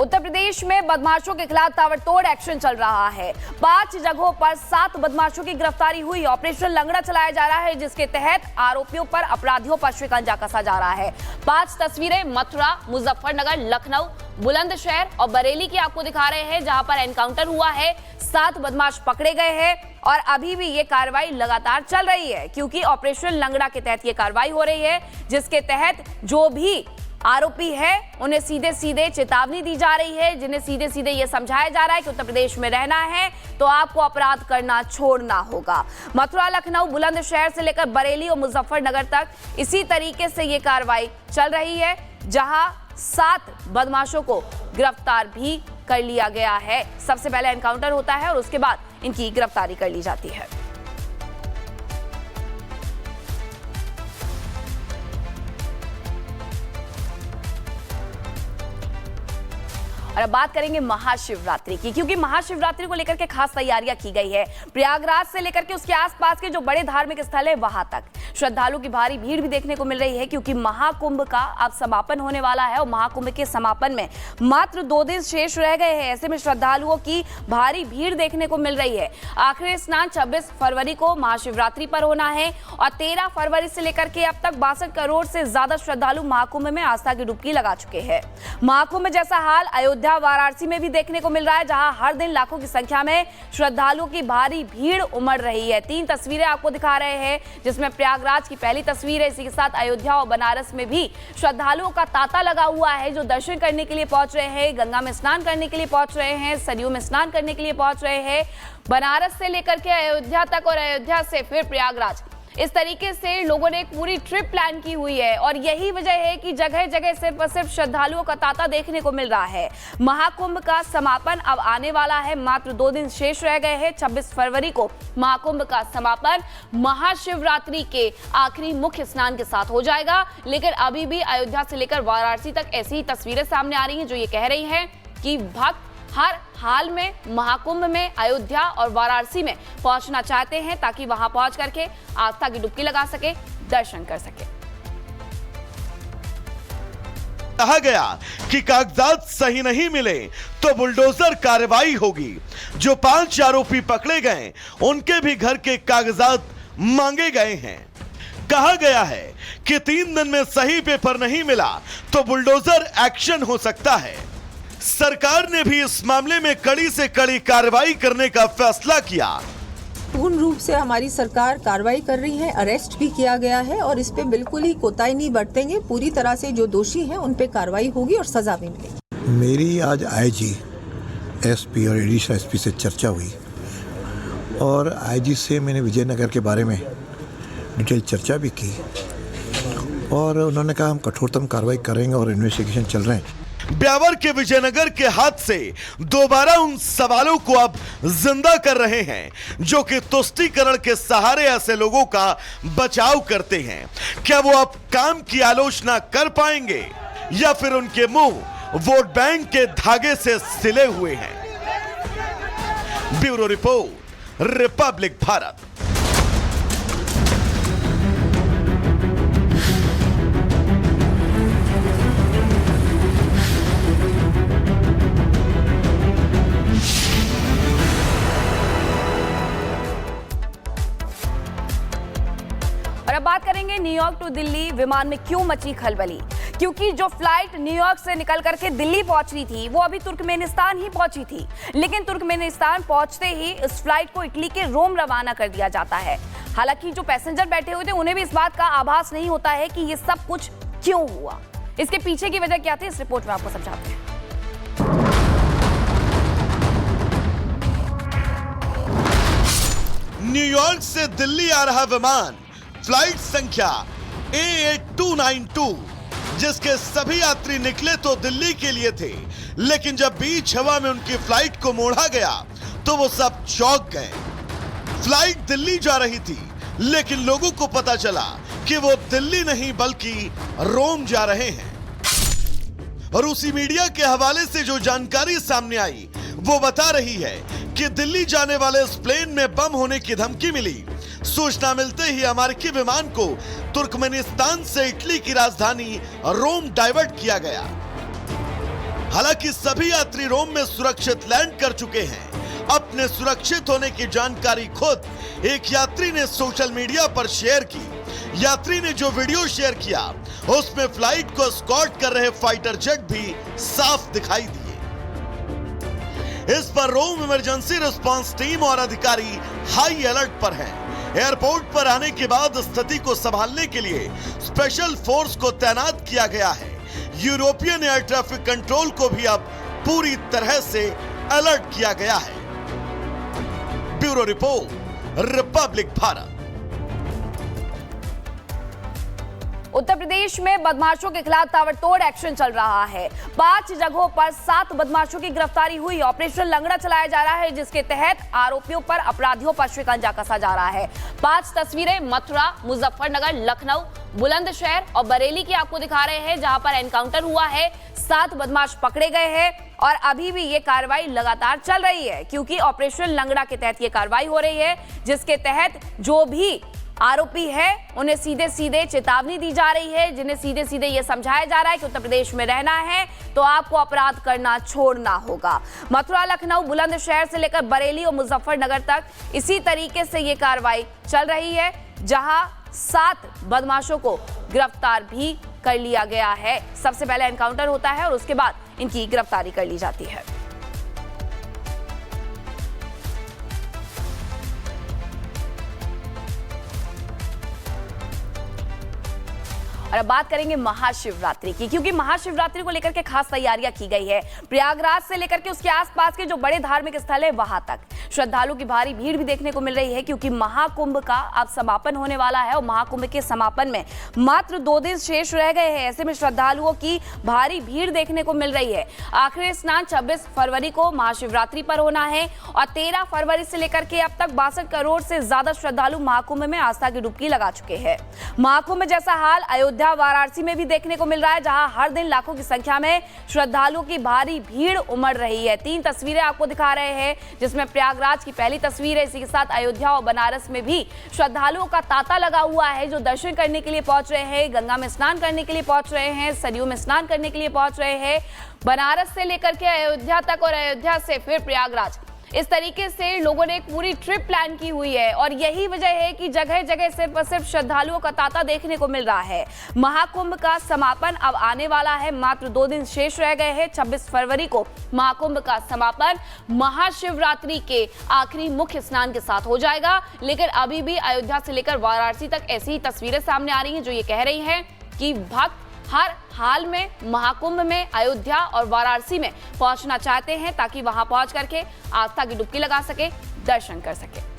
उत्तर प्रदेश में बदमाशों के खिलाफ ताबड़तोड़ एक्शन चल रहा है। 5 जगहों पर 7 बदमाशों की गिरफ्तारी हुई। ऑपरेशन लंगड़ा चलाया जा रहा है, जिसके तहत आरोपियों पर, अपराधियों पर शिकंजा कसा जा रहा है। 5 तस्वीरें मथुरा, मुजफ्फरनगर, लखनऊ, बुलंदशहर और बरेली की आपको दिखा रहे हैं, जहां पर एनकाउंटर हुआ है। 7 बदमाश पकड़े गए हैं और अभी भी ये कार्रवाई लगातार चल रही है, क्योंकि ऑपरेशन लंगड़ा के तहत ये कार्रवाई हो रही है, जिसके तहत जो भी आरोपी है उन्हें सीधे सीधे चेतावनी दी जा रही है, जिन्हें सीधे सीधे ये समझाया जा रहा है कि उत्तर प्रदेश में रहना है तो आपको अपराध करना छोड़ना होगा। मथुरा, लखनऊ, बुलंदशहर से लेकर बरेली और मुजफ्फरनगर तक इसी तरीके से ये कार्रवाई चल रही है, जहां 7 बदमाशों को गिरफ्तार भी कर लिया गया है। सबसे पहले एनकाउंटर होता है और उसके बाद इनकी गिरफ्तारी कर ली जाती है। और अब बात करेंगे महाशिवरात्रि की, क्योंकि महाशिवरात्रि को लेकर के खास तैयारियां की गई है। प्रयागराज से लेकर के उसके आसपास के जो बड़े धार्मिक स्थल है वहां तक श्रद्धालुओं की भारी भीड़ भी देखने को मिल रही है, क्योंकि महाकुंभ का अब समापन होने वाला है और महाकुंभ के समापन में मात्र 2 दिन शेष रह गए हैं। ऐसे में श्रद्धालुओं की भारी भीड़ देखने को मिल रही है। आखिरी स्नान 26 फरवरी को महाशिवरात्रि पर होना है और 13 फरवरी से लेकर के अब तक 62 करोड़ से ज्यादा श्रद्धालु महाकुंभ में आस्था की डुबकी लगा चुके हैं। महाकुंभ जैसा हाल अयोध्या, वाराणसी में भी देखने को मिल रहा है, जहां हर दिन लाखों की संख्या में श्रद्धालुओं की भारी भीड़ उमड़ रही है। 3 तस्वीरें आपको दिखा रहे हैं, जिसमें प्रयागराज की पहली तस्वीर है। इसी के साथ अयोध्या और बनारस में भी श्रद्धालुओं का तांता लगा हुआ है, जो दर्शन करने के लिए पहुंच रहे हैं, गंगा में स्नान करने के लिए पहुंच रहे हैं, सरयू में स्नान करने के लिए पहुंच रहे हैं। बनारस से लेकर के अयोध्या तक और अयोध्या से फिर प्रयागराज, इस तरीके से लोगों ने एक पूरी ट्रिप प्लान की हुई है और यही वजह है कि जगह जगह सिर्फ और सिर्फ श्रद्धालुओं का तांता देखने को मिल रहा है। महाकुंभ का समापन अब आने वाला है, मात्र 2 दिन शेष रह गए हैं। 26 फरवरी को महाकुंभ का समापन महाशिवरात्रि के आखिरी मुख्य स्नान के साथ हो जाएगा, लेकिन अभी भी अयोध्या से लेकर वाराणसी तक ऐसी ही तस्वीरें सामने आ रही हैं, जो ये कह रही हैं कि भक्त हर हाल में महाकुंभ में अयोध्या और वाराणसी में पहुंचना चाहते हैं, ताकि वहां पहुंच करके आस्था की डुबकी लगा सके, दर्शन कर सके। कहा गया कि कागजात सही नहीं मिले तो बुलडोजर कार्रवाई होगी। जो 5 आरोपी पकड़े गए उनके भी घर के कागजात मांगे गए हैं। कहा गया है कि 3 दिन में सही पेपर नहीं मिला तो बुलडोजर एक्शन हो सकता है। सरकार ने भी इस मामले में कड़ी से कड़ी कार्रवाई करने का फैसला किया। पूर्ण रूप से हमारी सरकार कार्रवाई कर रही है, अरेस्ट भी किया गया है और इस पे बिल्कुल ही कोताही नहीं बरतेंगे। पूरी तरह से जो दोषी हैं उन पे कार्रवाई होगी और सजा भी मिलेगी। मेरी आज आईजी, एसपी और एडिशनल एसपी से चर्चा हुई और आईजी से मैंने विजयनगर के बारे में डिटेल चर्चा भी की और उन्होंने कहा हम कठोरतम कार्रवाई करेंगे और इन्वेस्टिगेशन चल रहे हैं। ब्यावर के विजयनगर के हादसे दोबारा उन सवालों को अब जिंदा कर रहे हैं, जो कि तुष्टीकरण के सहारे ऐसे लोगों का बचाव करते हैं। क्या वो अब काम की आलोचना कर पाएंगे या फिर उनके मुंह वोट बैंक के धागे से सिले हुए हैं? Bureau report, Republic Bharat. और अब बात करेंगे न्यूयॉर्क टू दिल्ली विमान में क्यों मची खलबली, क्योंकि जो फ्लाइट न्यूयॉर्क से निकल करके दिल्ली पहुंच रही थी वो अभी तुर्कमेनिस्तान ही पहुंची थी, लेकिन तुर्कमेनिस्तान पहुंचते ही इस फ्लाइट को इटली के रोम रवाना कर दिया जाता है। हालांकि जो पैसेंजर बैठे हुए थे उन्हें भी इस बात का आभास नहीं होता है कि ये सब कुछ क्यों हुआ, इसके पीछे की वजह क्या थी, इस रिपोर्ट में आपको समझाते हैं। न्यूयॉर्क से दिल्ली आ रहा विमान फ्लाइट संख्या A8292, जिसके सभी यात्री निकले तो दिल्ली के लिए थे, लेकिन जब बीच हवा में उनकी फ्लाइट को मोड़ा गया तो वो सब चौंक गए। फ्लाइट दिल्ली जा रही थी, लेकिन लोगों को पता चला कि वो दिल्ली नहीं बल्कि रोम जा रहे हैं। और उसी मीडिया के हवाले से जो जानकारी सामने आई वो बता रही है कि दिल्ली जाने वाले इस प्लेन में बम होने की धमकी मिली। सूचना मिलते ही अमेरिकी विमान को तुर्कमेनिस्तान से इटली की राजधानी रोम डाइवर्ट किया गया। हालांकि सभी यात्री रोम में सुरक्षित लैंड कर चुके हैं। अपने सुरक्षित होने की जानकारी खुद एक यात्री ने सोशल मीडिया पर शेयर की। यात्री ने जो वीडियो शेयर किया उसमें फ्लाइट को एस्कॉर्ट कर रहे फाइटर जेट भी साफ दिखाई दिए। इस पर रोम इमरजेंसी रिस्पांस टीम और अधिकारी हाई अलर्ट पर हैं। एयरपोर्ट पर आने के बाद स्थिति को संभालने के लिए स्पेशल फोर्स को तैनात किया गया है। यूरोपियन एयर ट्रैफिक कंट्रोल को भी अब पूरी तरह से अलर्ट किया गया है। Bureau report, Republic Bharat. Uttar Pradesh में बदमाशों के खिलाफ ताबड़तोड़ एक्शन चल रहा है। 5 जगहों पर 7 बदमाशों की गिरफ्तारी हुई। ऑपरेशन लंगड़ा चलाया जा रहा है, जिसके तहत आरोपियों पर अपराधियों पर शिकंजा कसा जा रहा है। 5 तस्वीरें मथुरा, मुजफ्फरनगर, लखनऊ, बुलंदशहर और बरेली की आपको दिखा रहे हैं, जहां पर एनकाउंटर हुआ है। 7 बदमाश पकड़े गए हैं और अभी भी ये कार्रवाई लगातार चल रही है, क्योंकि ऑपरेशन लंगड़ा के तहत ये कार्रवाई हो रही है, जिसके तहत जो भी आरोपी है उन्हें सीधे सीधे चेतावनी दी जा रही है, जिन्हें सीधे सीधे यह समझाया जा रहा है कि उत्तर प्रदेश में रहना है तो आपको अपराध करना छोड़ना होगा। मथुरा, लखनऊ, बुलंदशहर से लेकर बरेली और मुजफ्फरनगर तक इसी तरीके से ये कार्रवाई चल रही है, जहां 7 बदमाशों को गिरफ्तार भी कर लिया गया है। सबसे पहले एनकाउंटर होता है और उसके बाद इनकी गिरफ्तारी कर ली जाती है। और अब बात करेंगे महाशिवरात्रि की, क्योंकि महाशिवरात्रि को लेकर के खास तैयारियां की गई है। प्रयागराज से लेकर के उसके आसपास के जो बड़े धार्मिक स्थल है वहां तक श्रद्धालुओं की भारी भीड़ भी देखने को मिल रही है, क्योंकि महाकुंभ का अब समापन होने वाला है और महाकुंभ के समापन में मात्र 2 दिन शेष रह गए हैं। ऐसे में श्रद्धालुओं की भारी भीड़ देखने को मिल रही है। आखिरी स्नान 26 फरवरी को महाशिवरात्रि पर होना है और 13 फरवरी से लेकर के अब तक 62 करोड़ से ज्यादा श्रद्धालु महाकुंभ में आस्था की डुबकी लगा चुके हैं। महाकुंभ जैसा हाल अयोध्या, वाराणसी में भी देखने को मिल रहा है, जहां हर दिन लाखों की संख्या में श्रद्धालुओं की भारी भीड़ उमड़ रही है। 3 तस्वीरें आपको दिखा रहे हैं, जिसमें प्रयागराज की पहली तस्वीर है। इसी के साथ अयोध्या और बनारस में भी श्रद्धालुओं का तांता लगा हुआ है, जो दर्शन करने के लिए पहुंच रहे हैं, गंगा में स्नान करने के लिए पहुंच रहे हैं, सरयू में स्नान करने के लिए पहुंच रहे हैं। बनारस से लेकर के अयोध्या तक और अयोध्या से फिर प्रयागराज, इस तरीके से लोगों ने एक पूरी ट्रिप प्लान की हुई है और यही वजह है कि जगह जगह सिर्फ और सिर्फ श्रद्धालुओं का तांता देखने को मिल रहा है। महाकुंभ का समापन अब आने वाला है, मात्र 2 दिन शेष रह गए हैं। 26 फरवरी को महाकुंभ का समापन महाशिवरात्रि के आखिरी मुख्य स्नान के साथ हो जाएगा, लेकिन अभी भी अयोध्या से लेकर वाराणसी तक ऐसी ही तस्वीरें सामने आ रही हैं, जो ये कह रही हैं कि भक्त हर हाल में महाकुंभ में अयोध्या और वाराणसी में पहुंचना चाहते हैं, ताकि वहां पहुंच करके आस्था की डुबकी लगा सके, दर्शन कर सके।